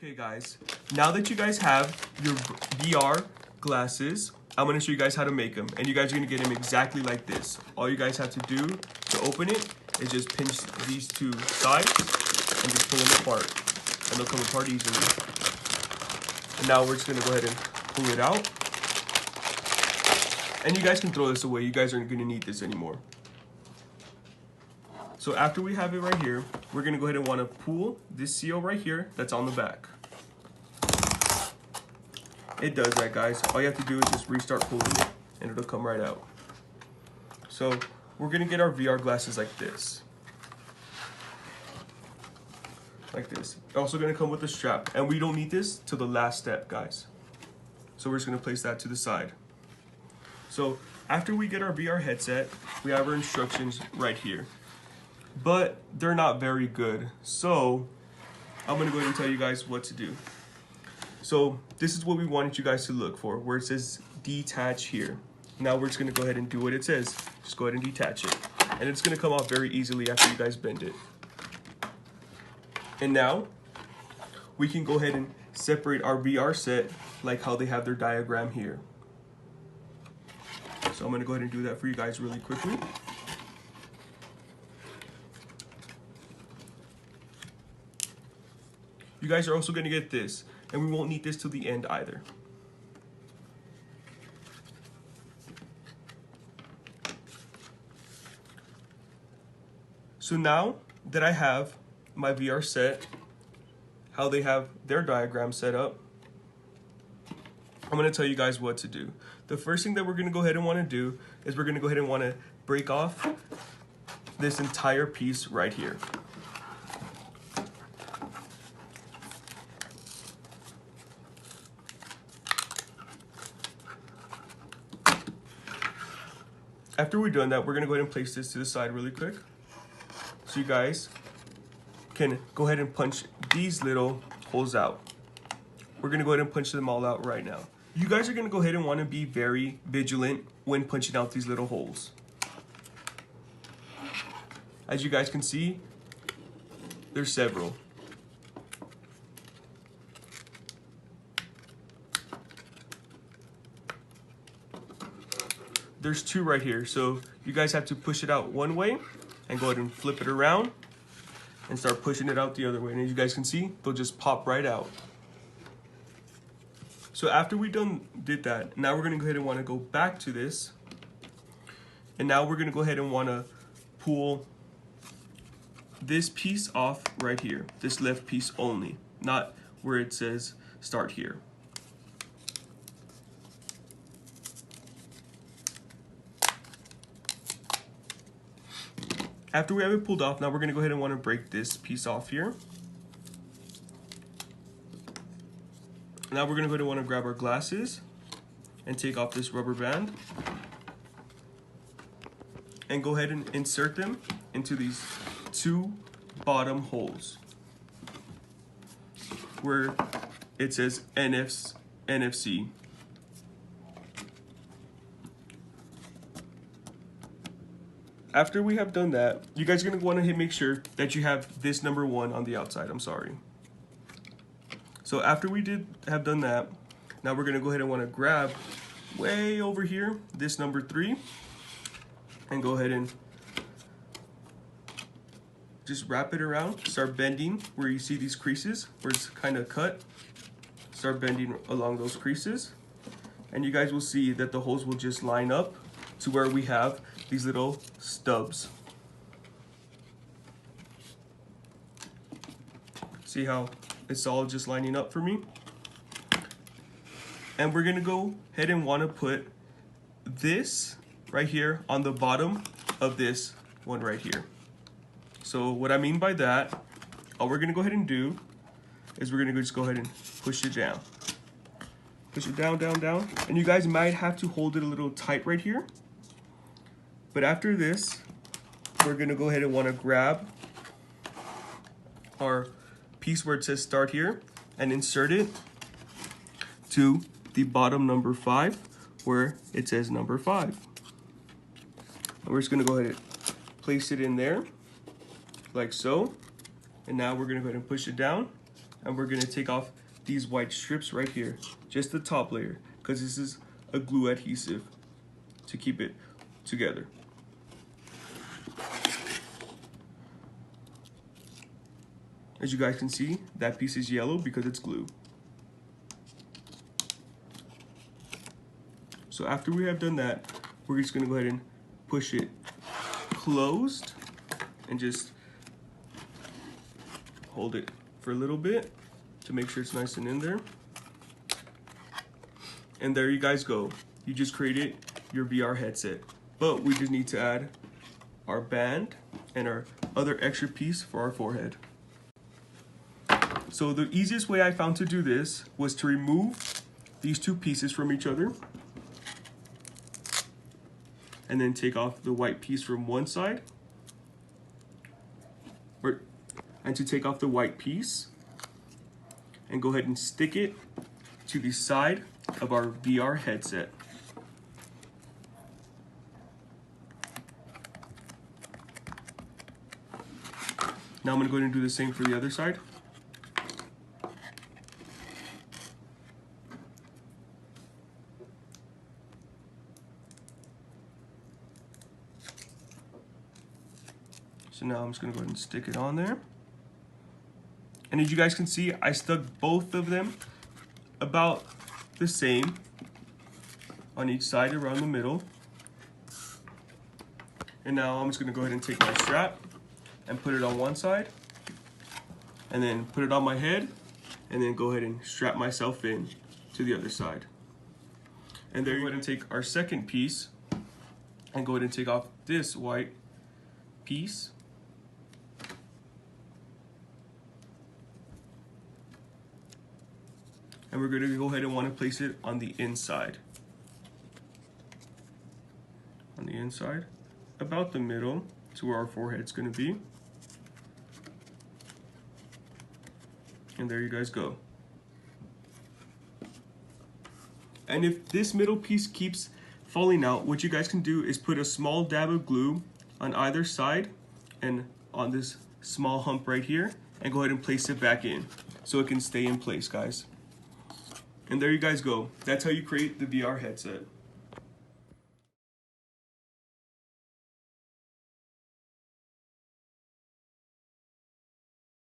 Okay guys, now that you guys have your VR glasses, I'm going to show you guys how to make them. And you guys are going to get them exactly like this. All you guys have to do to open it is just pinch these two sides and just pull them apart. And they'll come apart easily. And now we're just going to go ahead and pull it out. And you guys can throw this away. You guys aren't going to need this anymore. So after we have it right here, we're going to go ahead and want to pull this seal right here that's on the back. It does that, guys. All you have to do is just restart pulling it and it'll come right out. So we're going to get our VR glasses like this. Like this. It's also going to come with a strap, and we don't need this till the last step, guys. So we're just going to place that to the side. So after we get our VR headset, we have our instructions right here. But they're not very good. So I'm going to go ahead and tell you guys what to do. So this is what we wanted you guys to look for, where it says detach here. Now we're just going to go ahead and do what it says. Just go ahead and detach it. And it's going to come off very easily after you guys bend it. And now we can go ahead and separate our VR set like how they have their diagram here. So I'm going to go ahead and do that for you guys really quickly. You guys are also going to get this, and we won't need this till the end either. So now that I have my VR set, how they have their diagram set up, I'm going to tell you guys what to do. The first thing that we're going to go ahead and want to do is we're going to go ahead and want to break off this entire piece right here. After we're done that, we're going to go ahead and place this to the side really quick. So you guys can go ahead and punch these little holes out. We're going to go ahead and punch them all out right now. You guys are going to go ahead and want to be very vigilant when punching out these little holes. As you guys can see, there's several. There's two right here, so you guys have to push it out one way and go ahead and flip it around and start pushing it out the other way. And as you guys can see, they'll just pop right out. So after we did that, now we're going to go ahead and want to go back to this. And now we're going to go ahead and want to pull this piece off right here, this left piece only, not where it says start here. After we have it pulled off, now we're going to go ahead and want to break this piece off here. Now we're going to go ahead and want to grab our glasses and take off this rubber band and go ahead and insert them into these two bottom holes where it says NFC. After we have done that, you guys are going to want to make sure that you have this number 1 on the outside. I'm sorry. So after we have done that, now we're going to go ahead and want to grab way over here this number 3 and go ahead and just wrap it around. Start bending where you see these creases where it's kind of cut. Start bending along those creases, and you guys will see that the holes will just line up to where we have these little stubs. See how it's all just lining up for me? And we're gonna go ahead and wanna put this right here on the bottom of this one right here. So what I mean by that, all we're gonna go ahead and do is we're gonna just go ahead and push it down. Push it down, down, down. And you guys might have to hold it a little tight right here. But after this, we're going to go ahead and want to grab our piece where it says start here and insert it to the bottom number 5 where it says number 5. And we're just going to go ahead and place it in there like so. And now we're going to go ahead and push it down and we're gonna take off these white strips right here, just the top layer, because this is a glue adhesive to keep it together. As you guys can see, that piece is yellow because it's glue. So after we have done that, we're just gonna go ahead and push it closed and just hold it for a little bit to make sure it's nice and in there. And there you guys go. You just created your VR headset. But we just need to add our band and our other extra piece for our forehead. So the easiest way I found to do this was to remove these two pieces from each other and then take off the white piece from one side, and to take off the white piece and go ahead and stick it to the side of our VR headset. Now I'm going to go ahead and do the same for the other side. So now I'm just going to go ahead and stick it on there. And as you guys can see, I stuck both of them about the same on each side around the middle. And now I'm just going to go ahead and take my strap and put it on one side, and then put it on my head, and then go ahead and strap myself in to the other side. And there you go ahead and take our second piece and go ahead and take off this white piece. And we're going to go ahead and want to place it on the inside. On the inside, about the middle, to where our forehead's going to be. And there you guys go. And if this middle piece keeps falling out, what you guys can do is put a small dab of glue on either side and on this small hump right here, and go ahead and place it back in so it can stay in place, guys. And there you guys go. That's how you create the VR headset.